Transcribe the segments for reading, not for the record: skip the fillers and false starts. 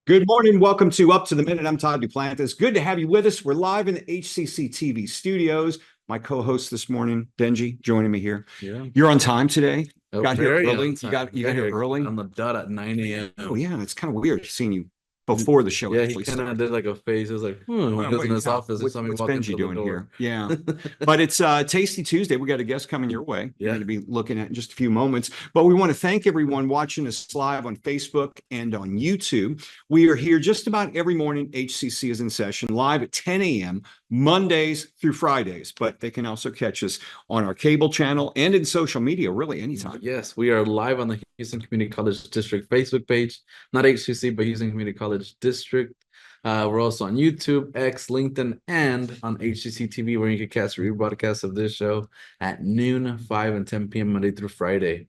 Good morning. Welcome to Up to the Minute. I'm Todd Duplantis. Good to have you with us. We're live in the HCCTV studios. My co-host this morning, Benji, joining me here. Yeah. You're on time today. Oh, Got here very early. on time. You got here early. On the dot at 9 a.m. Oh yeah, it's kind of weird seeing you before the show Yeah, he actually kind of started. did like a face. It was like, when he goes in his office, and somebody What's walked Benji into the doing door. here? Yeah, but it's Tasty Tuesday. We got a guest coming your way. You're Yeah. going to be looking at in just a few moments. But we want to thank everyone watching us live on Facebook and on YouTube. We are here just about every morning. HCC is in session live at 10 a.m. Mondays through Fridays, but they can also catch us on our cable channel and in social media, really anytime. Yes, we are live on the Houston Community College District Facebook page, not HCC, but Houston Community College District. We're also on YouTube, X, LinkedIn, and on HCCTV, where you can catch rebroadcasts of this show at noon, 5 and 10 p.m. Monday through Friday.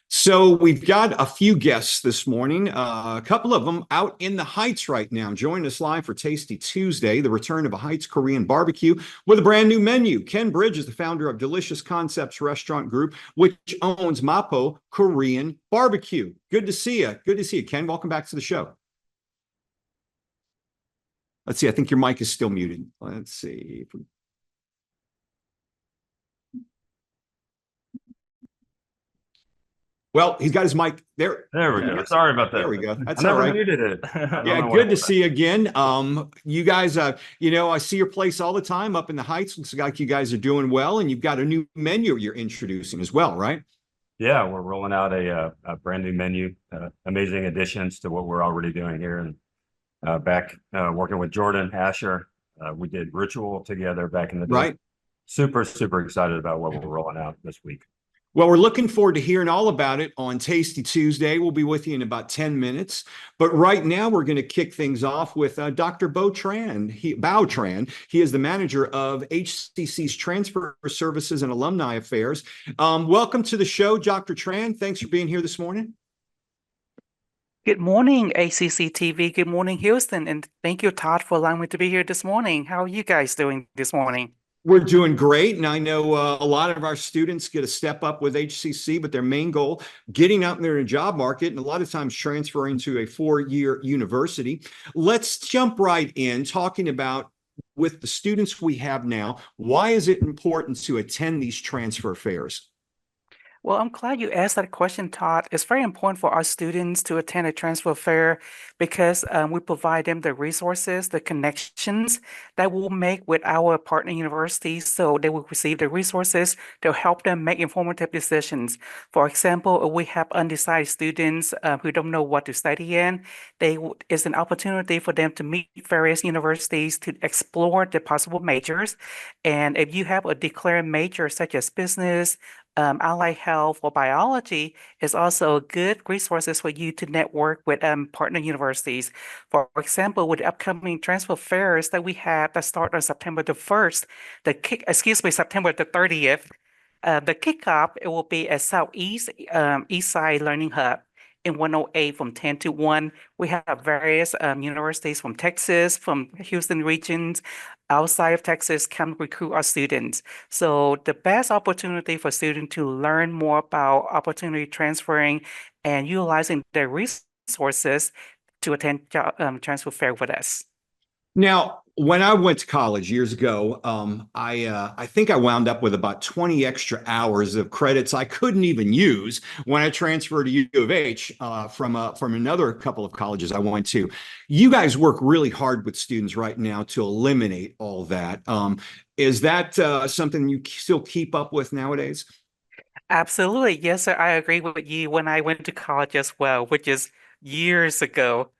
So we've got a few guests this morning, a couple of them out in the Heights right now. Join us live for Tasty Tuesday, the return of a Heights Korean barbecue with a brand new menu. Ken Bridge is the founder of Delicious Concepts Restaurant Group, which owns Mapo Korean Barbecue. Good to see you. Good to see you, Ken. Welcome back to the show. Let's see. I think your mic is still muted. Let's see. Well, he's got his mic there. There we go. Sorry about that. There we go. That's I never all right. muted it. Yeah, good to see you again. You guys, I see your place all the time up in the Heights. Looks like you guys are doing well, and you've got a new menu you're introducing as well, right? Yeah, we're rolling out a brand new menu, amazing additions to what we're already doing here. And back working with Jordan Asher, we did Ritual together back in the day. Right. Super excited about what we're rolling out this week. Well, we're looking forward to hearing all about it on Tasty Tuesday. We'll be with you in about 10 minutes. But right now, we're going to kick things off with Dr. Bao Tran. He is the manager of HCC's Transfer Services and Alumni Affairs. Welcome to the show, Dr. Tran. Thanks for being here this morning. Good morning, HCCTV. Good morning, Houston. And thank you, Todd, for allowing me to be here this morning. How are you guys doing this morning? We're doing great, and I know a lot of our students get a step up with HCC, but their main goal, getting out there in the job market, and a lot of times transferring to a four-year university. Let's jump right in, talking about with the students we have now, why is it important to attend these transfer fairs? Well, I'm glad you asked that question, Todd. It's very important for our students to attend a transfer fair because we provide them the resources, the connections that we'll make with our partner universities, so they will receive the resources to help them make informative decisions. For example, if we have undecided students who don't know what to study in, it's an opportunity for them to meet various universities to explore the possible majors. And if you have a declared major such as business, allied health or biology, is also good resources for you to network with partner universities. For example, with the upcoming transfer fairs that we have that start on September the 1st, September the 30th, the kickoff, it will be at Southeast East Side Learning Hub in 108 from 10 to 1. We have various universities from Texas, from Houston regions, outside of Texas, come recruit our students. So the best opportunity for students to learn more about opportunity transferring and utilizing their resources to attend transfer fair with us. Now, when I went to college years ago, I think I wound up with about 20 extra hours of credits I couldn't even use when I transferred to U of H from another couple of colleges I went to. You guys work really hard with students right now to eliminate all that. Is that something you still keep up with nowadays? Absolutely. Yes, sir. I agree with you when I went to college as well, which is years ago.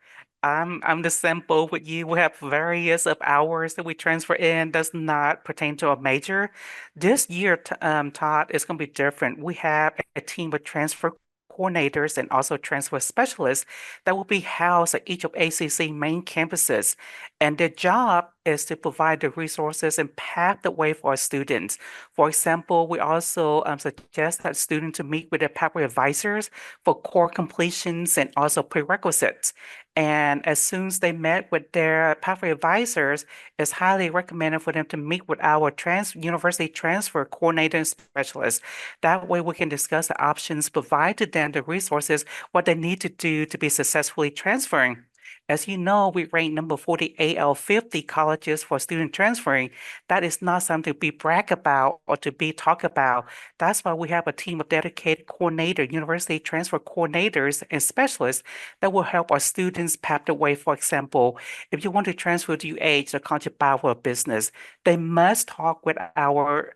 I'm the same boat with you. We have various of hours that we transfer in does not pertain to a major. This year, Todd, is going to be different. We have a team of transfer coordinators and also transfer specialists that will be housed at each of ACC main campuses. And their job is to provide the resources and pave the way for our students. For example, we also suggest that students to meet with their pathway advisors for core completions and also prerequisites. And as soon as they met with their pathway advisors, it's highly recommended for them to meet with our university transfer coordinator and specialist. That way we can discuss the options, provide to them the resources, what they need to do to be successfully transferring. As you know, we rank number 48 out of 50 colleges for student transferring. That is not something to be brag about or to be talk about. That's why we have a team of dedicated coordinator, university transfer coordinators and specialists that will help our students pave the way. For example, if you want to transfer to UH or College of Bible Business, they must talk with our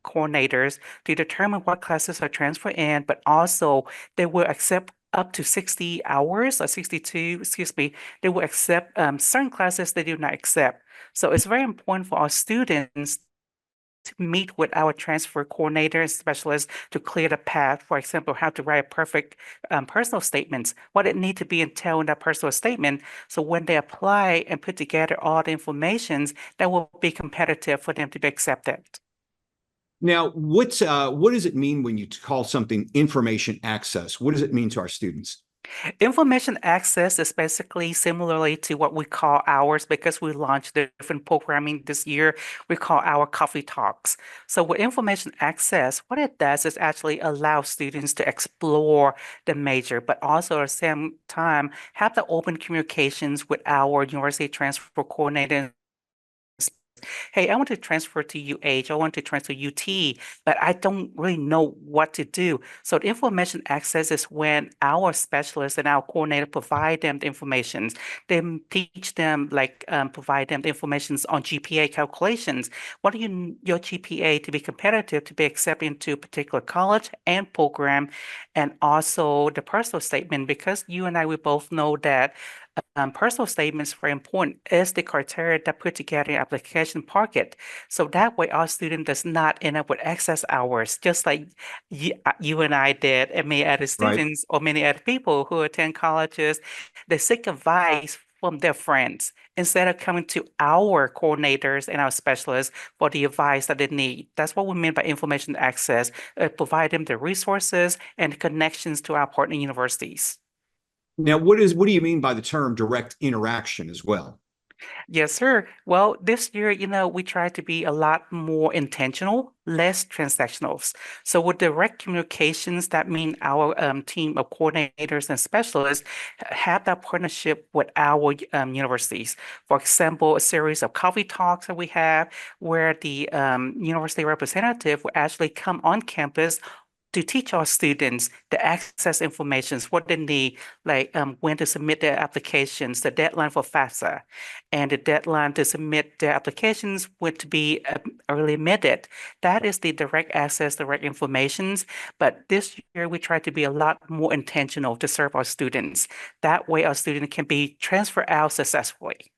coordinators to determine what classes are transferred in, but also they will accept up to 60 hours or 62, excuse me, they will accept certain classes they do not accept. So it's very important for our students to meet with our transfer coordinator and specialist to clear the path. For example, how to write a perfect personal statements, what it need to be entailed in that personal statement. So when they apply and put together all the informations, that will be competitive for them to be accepted. Now, what does it mean when you call something information access? What does it mean to our students? Information access is basically similarly to what we call ours because we launched different programming this year. We call our coffee talks. So with information access, what it does is actually allow students to explore the major, but also at the same time have the open communications with our university transfer coordinator. Hey, I want to transfer to UH, I want to transfer to UT, but I don't really know what to do. So the information access is when our specialists and our coordinator provide them the information. They teach them, like provide them the information on GPA calculations. What do your GPA to be competitive, to be accepted into a particular college and program, and also the personal statement, because you and I, we both know that personal statements very important is the criteria that put together an application packet. So that way our student does not end up with excess hours, just like you and I did, and many other Right. students or many other people who attend colleges. They seek advice from their friends instead of coming to our coordinators and our specialists for the advice that they need. That's what we mean by information access, provide them the resources and connections to our partner universities. Now, what do you mean by the term direct interaction as well? Yes, sir. Well, this year, we try to be a lot more intentional, less transactional. So with direct communications, that mean our team of coordinators and specialists have that partnership with our universities. For example, a series of coffee talks that we have where the university representative will actually come on campus to teach our students the access information, what they need, like when to submit their applications, the deadline for FAFSA, and the deadline to submit their applications would to be early admitted. That is the direct access, direct informations. But this year we try to be a lot more intentional to serve our students. That way our students can be transferred out successfully.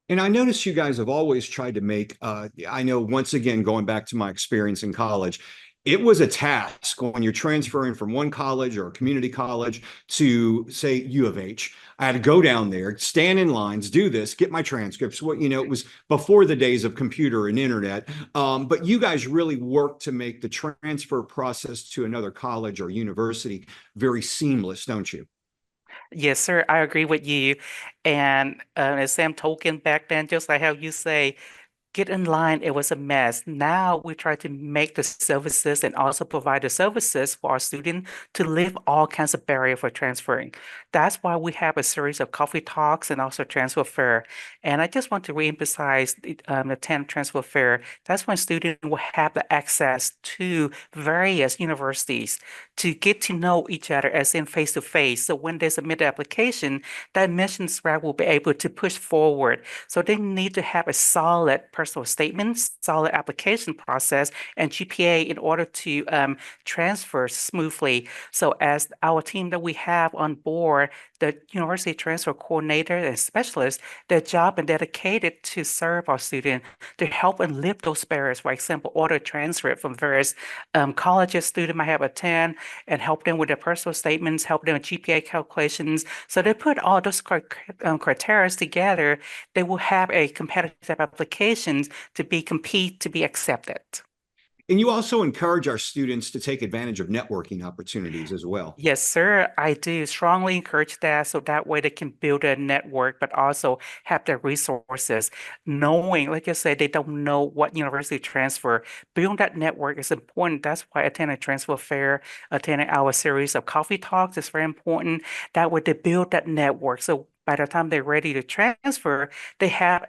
And I notice you guys have always tried to make, I know once again, going back to my experience in college, it was a task when you're transferring from one college or a community college to, say, U of H. I had to go down there, stand in lines, do this, get my transcripts. It was before the days of computer and internet. But you guys really worked to make the transfer process to another college or university very seamless, don't you? Yes, sir, I agree with you. And as Sam Tolkien back then, just like how you say, get in line, it was a mess. Now we try to make the services and also provide the services for our students to lift all kinds of barrier for transferring. That's why we have a series of coffee talks and also transfer fair. And I just want to reemphasize the 10 transfer fair. That's when students will have the access to various universities to get to know each other as in face to face. So when they submit the application, that admissions rep will be able to push forward. So they need to have a solid personal statement, solid application process, and GPA in order to transfer smoothly. So as our team that we have on board, the university transfer coordinator and specialist, their job and dedicated to serve our student to help and lift those barriers. For example, order transfer from various colleges student might have attend and help them with their personal statements, help them with GPA calculations. So they put all those criteria together. They will have a competitive applications to be compete to be accepted. And you also encourage our students to take advantage of networking opportunities as well. Yes, sir. I do strongly encourage that so that way they can build a network, but also have the resources. Knowing, like I said, they don't know what university transfer. Building that network is important. That's why attending transfer fair, attending our series of coffee talks is very important. That way they build that network. So by the time they're ready to transfer, they have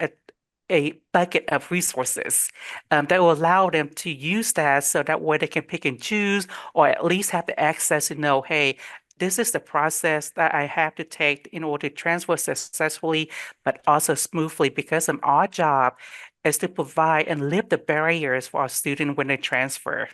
a bucket of resources that will allow them to use that so that way they can pick and choose or at least have the access to know, hey, this is the process that I have to take in order to transfer successfully, but also smoothly because our job is to provide and lift the barriers for our student when they transfer.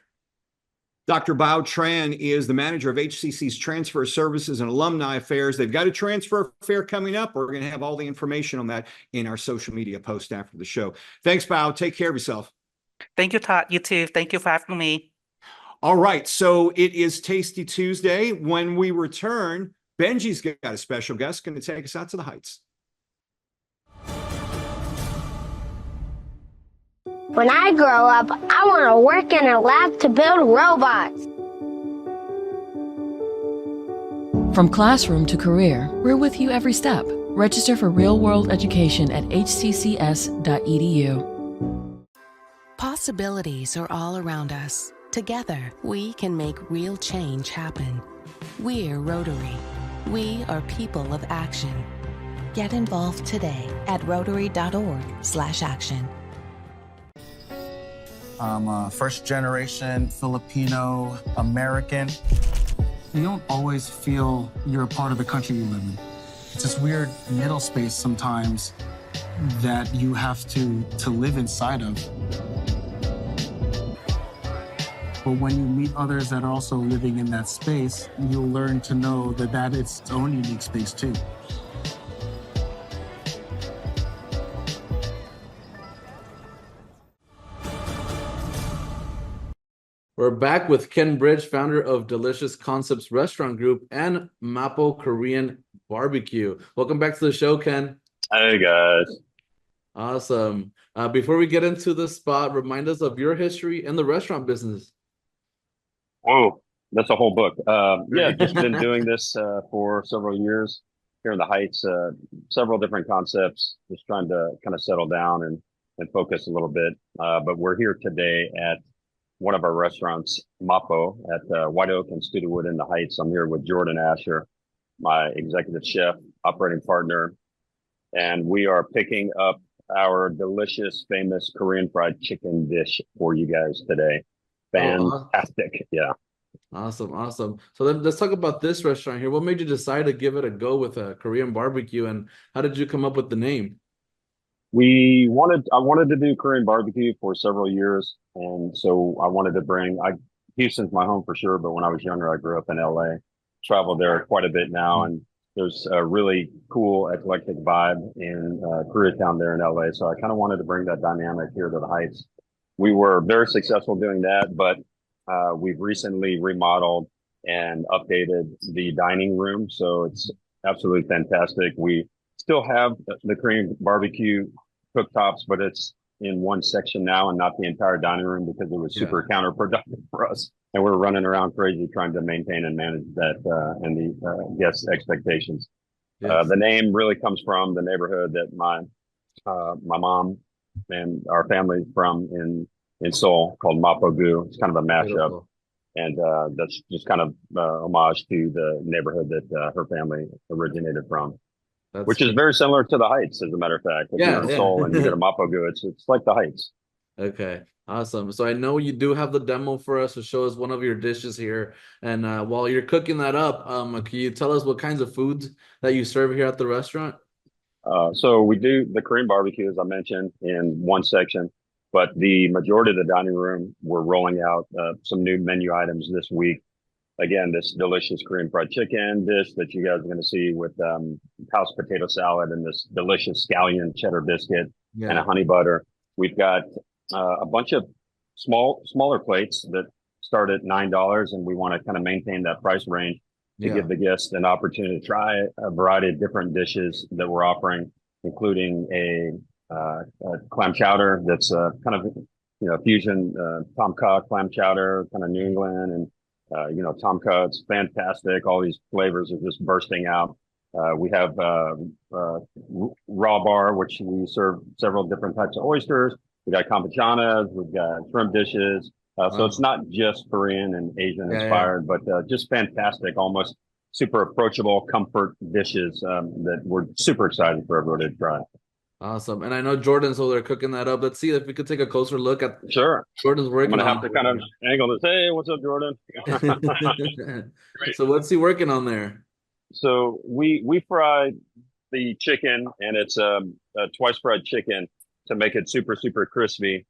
Dr. Bao Tran is the manager of HCC's Transfer Services and Alumni Affairs. They've got a transfer fair coming up. We're going to have all the information on that in our social media post after the show. Thanks, Bao. Take care of yourself. Thank you, Todd. You too. Thank you for having me. All right. So it is Tasty Tuesday. When we return, Benji's got a special guest going to take us out to the Heights. When I grow up, I want to work in a lab to build robots. From classroom to career, we're with you every step. Register for real-world education at hccs.edu. Possibilities are all around us. Together, we can make real change happen. We're Rotary. We are people of action. Get involved today at rotary.org/action. I'm a first-generation Filipino American. You don't always feel you're a part of the country you live in. It's this weird middle space sometimes that you have to live inside of. But when you meet others that are also living in that space, you'll learn to know that it's its own unique space too. We're back with Ken Bridge, founder of Delicious Concepts Restaurant Group and Mapo Korean Barbecue. Welcome back to the show, Ken. Hey, guys. Awesome. Before we get into the spot, remind us of your history in the restaurant business. Whoa, that's a whole book. Yeah, just been doing this for several years here in the Heights, several different concepts, just trying to kind of settle down and focus a little bit. But we're here today at one of our restaurants, Mapo, at White Oak and Studewood in the Heights. I'm here with Jordan Asher, my executive chef, operating partner, and we are picking up our delicious, famous Korean fried chicken dish for you guys today. Fantastic. Yeah. Awesome. So then let's talk about this restaurant here. What made you decide to give it a go with a Korean barbecue, and how did you come up with the name? I wanted to do Korean barbecue for several years. And so I wanted to Houston's my home for sure. But when I was younger, I grew up in LA, traveled there quite a bit now. And there's a really cool, eclectic vibe in Koreatown there in LA. So I kind of wanted to bring that dynamic here to the Heights. We were very successful doing that, but we've recently remodeled and updated the dining room. So it's absolutely fantastic. We still have the Korean barbecue cooktops, but it's in one section now and not the entire dining room because it was super counterproductive for us. And we're running around crazy trying to maintain and manage that and the guest expectations. Yes. The name really comes from the neighborhood that my mom and our family from in Seoul called Mapo Gu. It's kind of a mashup. Beautiful. And that's just kind of homage to the neighborhood that her family originated from. Which is very similar to the Heights, as a matter of fact. If you're in Seoul and you get a Mapo Gu, it's like the Heights. Okay, awesome. So I know you do have the demo for us to show us one of your dishes here. And while you're cooking that up, can you tell us what kinds of foods that you serve here at the restaurant? So we do the Korean barbecue, as I mentioned, in one section. But the majority of the dining room, we're rolling out some new menu items this week. Again, this delicious Korean fried chicken dish that you guys are going to see with house potato salad and this delicious scallion cheddar biscuit and a honey butter. We've got a bunch of smaller plates that start at $9, and we want to kind of maintain that price range to give the guests an opportunity to try a variety of different dishes that we're offering, including a clam chowder that's kind of fusion tom kha clam chowder, kind of New England, and tom kha. It's fantastic. All these flavors are just bursting out. We have raw bar, which we serve several different types of oysters. We got campuchanas. We've got shrimp dishes. So it's not just Korean and Asian inspired, but just fantastic. Almost super approachable comfort dishes that we're super excited for everybody to try. Awesome. And I know Jordan's over there cooking that up. Let's see if we could take a closer look at Sure. Jordan's I'm working gonna on. have to kind of angle this. Hey, what's up, Jordan? So what's he working on there? So we fried the chicken, and it's a twice fried chicken to make it super crispy,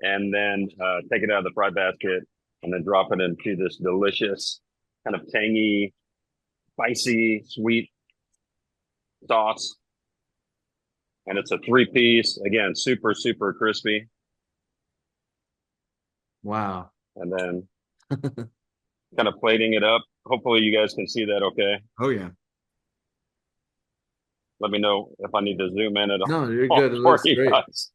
and then take it out of the fry basket, and then drop it into this delicious kind of tangy, spicy, sweet sauce. And it's a 3-piece, again, super crispy. Wow. And then kind of plating it up. Hopefully you guys can see that okay. Oh, yeah. Let me know if I need to zoom in at all. No, you're good. It for looks you great. guys.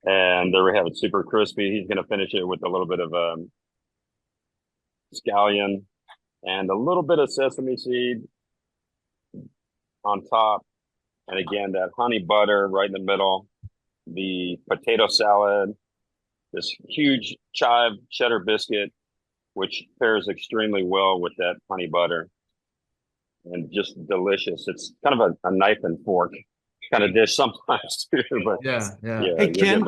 And there we have it, super crispy. He's going to finish it with a little bit of scallion and a little bit of sesame seed on top. And again, that honey butter right in the middle, the potato salad, this huge chive cheddar biscuit, which pairs extremely well with that honey butter, and just delicious. It's kind of a knife and fork kind of dish sometimes too, but Yeah. Hey, Ken,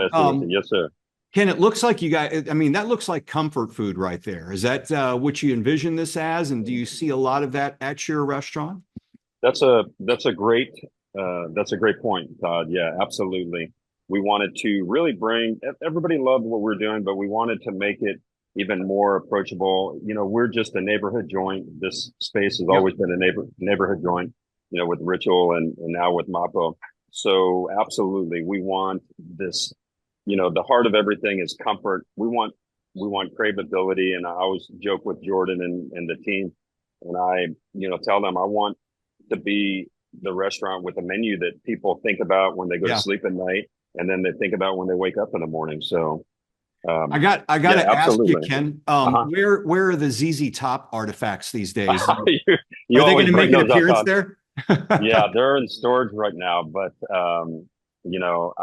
yes, sir. Ken, it looks like you guys, I mean, that looks like comfort food right there. Is that what you envision this as? And do you see a lot of that at your restaurant? That's a great point, Todd. Yeah, absolutely. We wanted to really bring, everybody loved what we're doing, but we wanted to make it even more approachable. You know, we're just a neighborhood joint. This space has always been a neighborhood joint, you know, with Ritual and now with Mapo. So absolutely, we want this, you know, the heart of everything is comfort. We want craveability. And I always joke with Jordan and the team, and I, you know, tell them I want to be the restaurant with a menu that people think about when they go to sleep at night, and then they think about when they wake up in the morning. So I got to ask you, Ken, where are the ZZ Top artifacts these days? Are they going to make an appearance there? Yeah, they're in storage right now, but you know,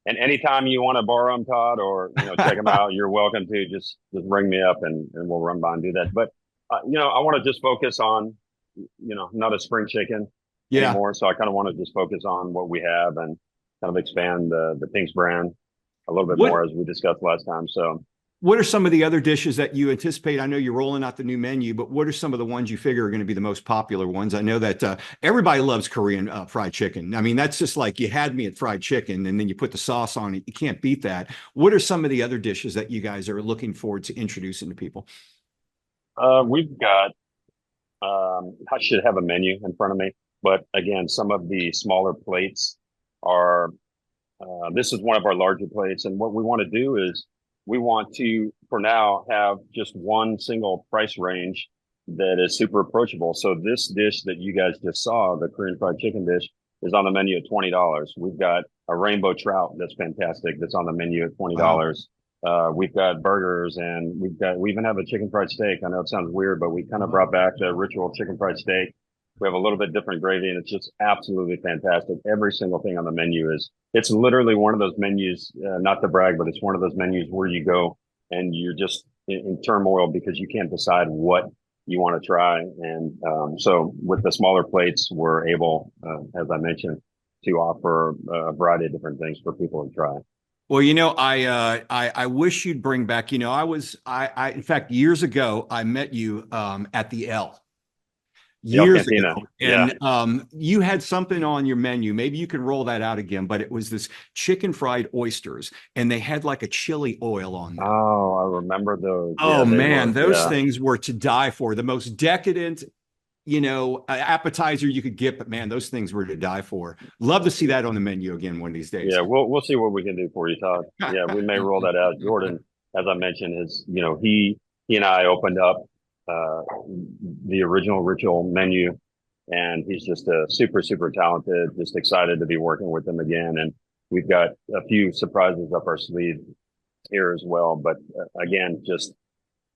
and anytime you want to borrow them, Todd, or, you know, check them out, you're welcome to just ring me up and we'll run by and do that. But you know, I want to just focus on, you know, not a spring chicken anymore. So I kind of want to just focus on what we have and kind of expand the Pink's brand a little bit more, as we discussed last time. So what are some of the other dishes that you anticipate? I know you're rolling out the new menu, but what are some of the ones you figure are going to be the most popular ones? I know that everybody loves Korean fried chicken. I mean, that's just like, you had me at fried chicken and then you put the sauce on it. You can't beat that. What are some of the other dishes that you guys are looking forward to introducing to people? We've got, I should have a menu in front of me, but again, some of the smaller plates are, this is one of our larger plates. And what we want to do is we want to, for now, have just one single price range that is super approachable. So this dish that you guys just saw, the Korean fried chicken dish, is on the menu at $20. We've got a rainbow trout that's fantastic, that's on the menu at $20. We've got burgers, and we even have a chicken fried steak. I know it sounds weird, but we kind of brought back the Ritual chicken fried steak. We have a little bit different gravy, and it's just absolutely fantastic. Every single thing on the menu it's literally one of those menus, not to brag, but it's one of those menus where you go and you're just in turmoil because you can't decide what you want to try. And so with the smaller plates, we're able, as I mentioned, to offer a variety of different things for people to try. Well, you know, I wish you'd bring back, you know, I in fact, years ago, I met you at the L. Years ago, and you had something on your menu. Maybe you can roll that out again, but it was this chicken fried oysters, and they had like a chili oil on them. Oh, I remember those. Oh man, those things were to die for. The most decadent, you know, appetizer you could get, but man, those things were to die for. Love to see that on the menu again one of these days. Yeah, we'll see what we can do for you, Todd. Yeah, we may roll that out. Jordan, as I mentioned, is, you know, he and I opened up the original Ritual menu, and he's just a super talented, just excited to be working with him again. And we've got a few surprises up our sleeve here as well, but again, just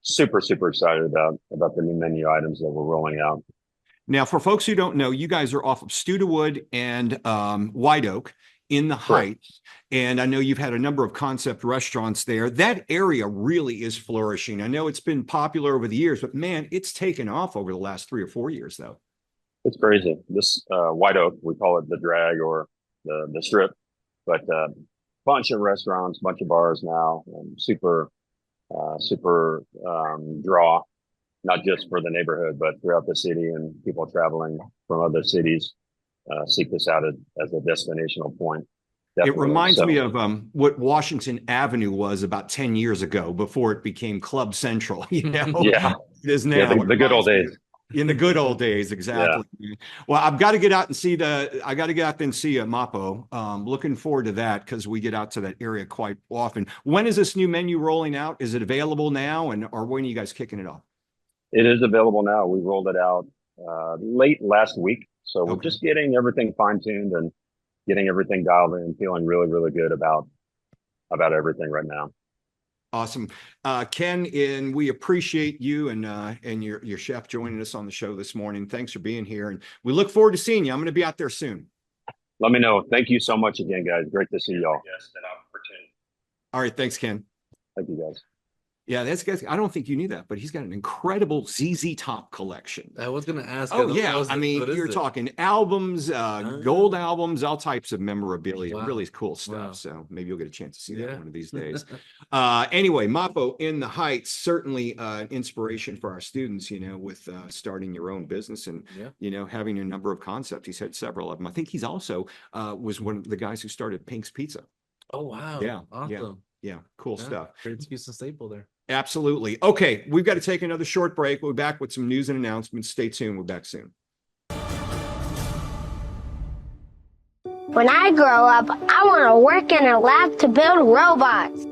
super excited about the new menu items that we're rolling out. Now, for folks who don't know, you guys are off of Studewood and White Oak in the Correct. Heights. And I know you've had a number of concept restaurants there. That area really is flourishing. I know it's been popular over the years, but man, it's taken off over the last 3 or 4 years, though. It's crazy. This White Oak, we call it the drag or the strip, but bunch of restaurants, bunch of bars now, super draw, not just for the neighborhood, but throughout the city, and people traveling from other cities seek this out as a destinational point. It reminds me of what Washington Avenue was about 10 years ago before it became Club Central. Yeah. It is now. Yeah, the good old days. In the good old days, exactly. Yeah. Well, I've got to get out and see Mapo. Looking forward to that because we get out to that area quite often. When is this new menu rolling out? Is it available now, or when are you guys kicking it off? It is available now. We rolled it out late last week, so we're just getting everything fine-tuned and getting everything dialed in, feeling really, really good about everything right now. Awesome. Ken, and we appreciate you and your chef joining us on the show this morning. Thanks for being here, and we look forward to seeing you. I'm going to be out there soon. Let me know. Thank you so much again, guys. Great to see y'all. Yes, that opportunity. All right. Thanks, Ken. Thank you, guys. Yeah, that's good. I don't think you knew that, but he's got an incredible ZZ Top collection. I was going to ask. Oh, yeah. I mean, you're talking albums, gold albums, all types of memorabilia. Wow. Really cool stuff. Wow. So maybe you'll get a chance to see that one of these days. Anyway, Mapo in the Heights, certainly an inspiration for our students, with starting your own business and, having a number of concepts. He's had several of them. I think he's also was one of the guys who started Pink's Pizza. Oh, wow. Yeah. Awesome. Yeah. Cool stuff. Great Houston staple there. Absolutely. Okay, we've got to take another short break. We'll be back with some news and announcements. Stay tuned. We're back soon. When I grow up, I want to work in a lab to build robots.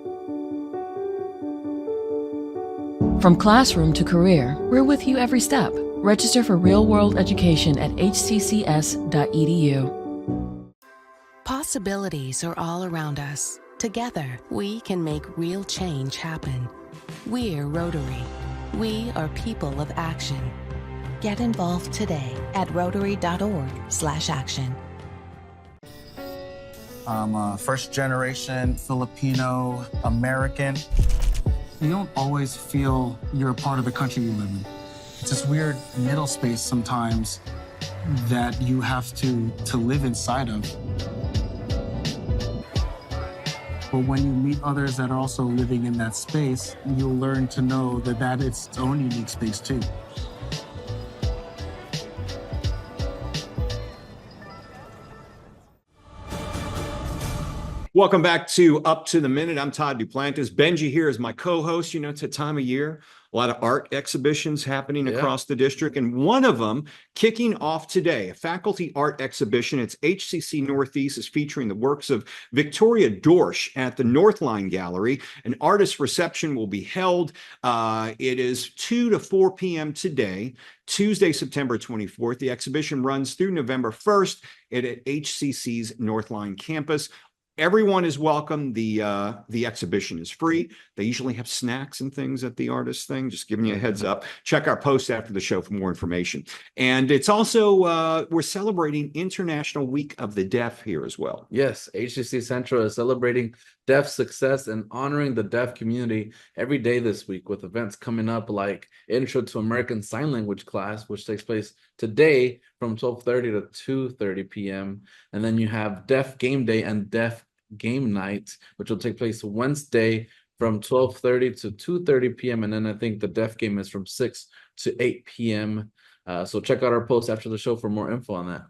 From classroom to career, we're with you every step. Register for real-world education at hccs.edu. Possibilities are all around us. Together, we can make real change happen. We're Rotary. We are people of action. Get involved today at rotary.org/action. I'm a first-generation Filipino American. You don't always feel you're a part of the country you live in. It's this weird middle space sometimes that you have to live inside of. But when you meet others that are also living in that space, you'll learn to know that it's its own unique space too. Welcome back to Up to the Minute. I'm Todd Duplantis. Benji here is my co-host. It's a time of year, a lot of art exhibitions happening across the district. And one of them kicking off today, a faculty art exhibition. It's HCC Northeast is featuring the works of Victoria Dorsch at the Northline Gallery. An artist reception will be held. It is 2 to 4 p.m. today, Tuesday, September 24th. The exhibition runs through November 1st at HCC's Northline campus. Everyone is welcome. The exhibition is free. They usually have snacks and things at the artist thing. Just giving you a heads up. Check our post after the show for more information. And it's also, we're celebrating International Week of the Deaf here as well. Yes, HCC Central is celebrating deaf success and honoring the deaf community every day this week with events coming up like Intro to American Sign Language class, which takes place today from 12:30 to 2:30 p.m. And then you have Deaf Game Day and Deaf Game Night, which will take place Wednesday from 12:30 to 2:30 p.m. And then I think the Deaf Game is from 6 to 8 p.m. So check out our post after the show for more info on that.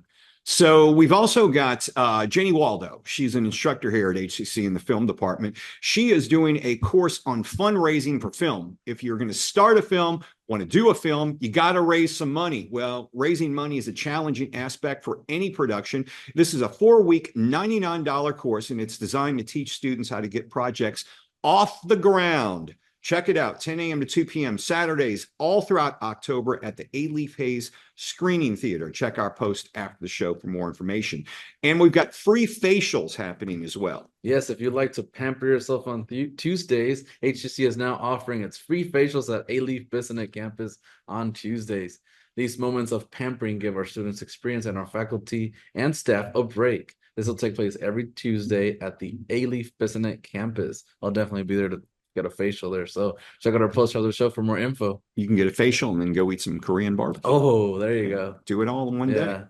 So we've also got Jenny Waldo. She's an instructor here at HCC in the film department. She is doing a course on fundraising for film. If you're going to start a film, want to do a film, you got to raise some money. Well, raising money is a challenging aspect for any production. This is a 4-week, $99 course, and it's designed to teach students how to get projects off the ground. Check it out, 10 a.m. to 2 p.m. Saturdays, all throughout October at the Alief-Bissonnet Screening Theater. Check our post after the show for more information. And we've got free facials happening as well. Yes, if you'd like to pamper yourself on Tuesdays, HCC is now offering its free facials at Alief-Bissonnet campus on Tuesdays. These moments of pampering give our students experience and our faculty and staff a break. This will take place every Tuesday at the Alief-Bissonnet campus. I'll definitely be there to get a facial there. So check out our post of the show for more info. You can get a facial and then go eat some Korean barbecue. Oh, there you go. Do it all in one day. Yeah.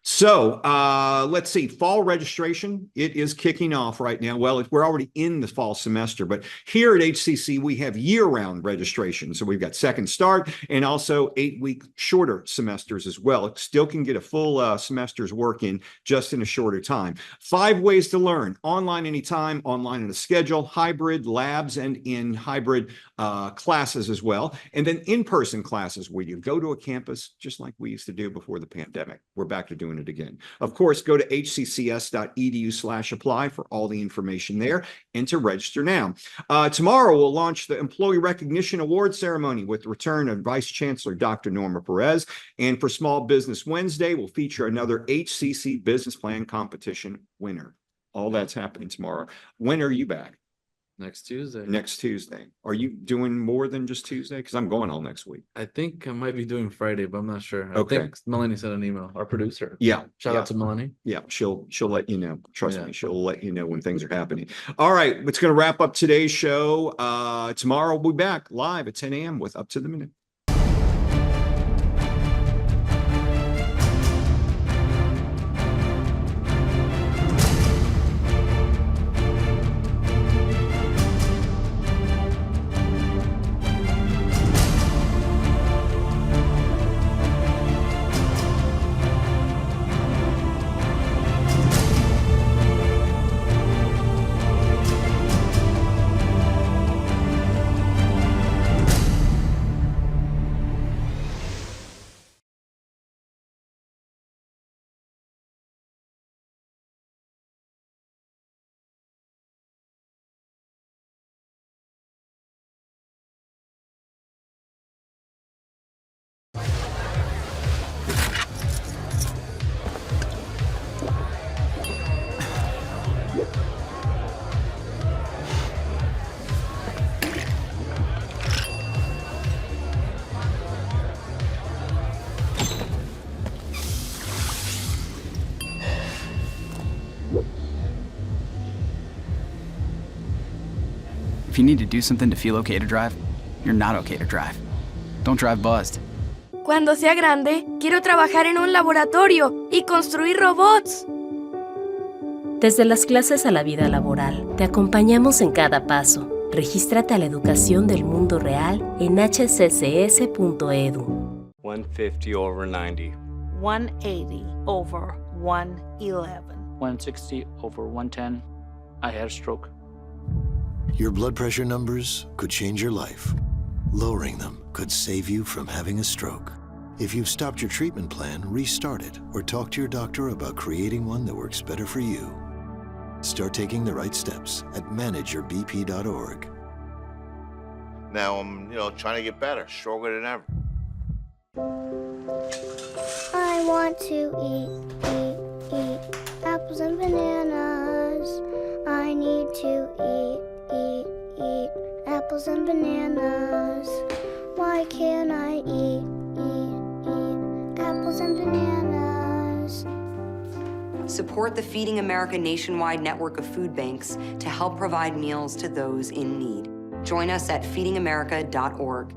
So let's see, fall registration, it is kicking off right now. Well, we're already in the fall semester, but here at HCC, we have year-round registration. So we've got second start and also 8-week shorter semesters as well. It still can get a full semester's work in just in a shorter time. 5 ways to learn: online anytime, online in a schedule, hybrid labs, and in hybrid classes as well. And then in-person classes where you go to a campus just like we used to do before the pandemic. We're back to doing it again. Of course, go to hccs.edu/apply for all the information there and to register now. Tomorrow, we'll launch the Employee Recognition Award ceremony with the return of Vice Chancellor Dr. Norma Perez. And for Small Business Wednesday, we'll feature another HCC Business Plan Competition winner. All that's happening tomorrow. When are you back? Next Tuesday. Next Tuesday. Are you doing more than just Tuesday? Because I'm going all next week. I think I might be doing Friday, but I'm not sure. Okay. I think Melanie sent an email, our producer. Yeah. Shout out to Melanie. Yeah, she'll let you know. Trust me, she'll let you know when things are happening. All right, it's going to wrap up today's show. Tomorrow we'll be back live at 10 a.m. with Up to the Minute. If you need to do something to feel okay to drive, you're not okay to drive. Don't drive buzzed. Cuando sea grande, quiero trabajar en un laboratorio y construir robots. Desde las clases a la vida laboral, te acompañamos en cada paso. Regístrate a la educación del mundo real en hccs.edu. 150 over 90. 180 over 111. 160 over 110. I had a stroke. Your blood pressure numbers could change your life. Lowering them could save you from having a stroke. If you've stopped your treatment plan, restart it or talk to your doctor about creating one that works better for you. Start taking the right steps at manageyourbp.org. Now I'm, trying to get better, stronger than ever. I want to eat apples and bananas. I need to eat apples and bananas. Why can't I eat apples and bananas? Support the Feeding America nationwide network of food banks to help provide meals to those in need. Join us at feedingamerica.org.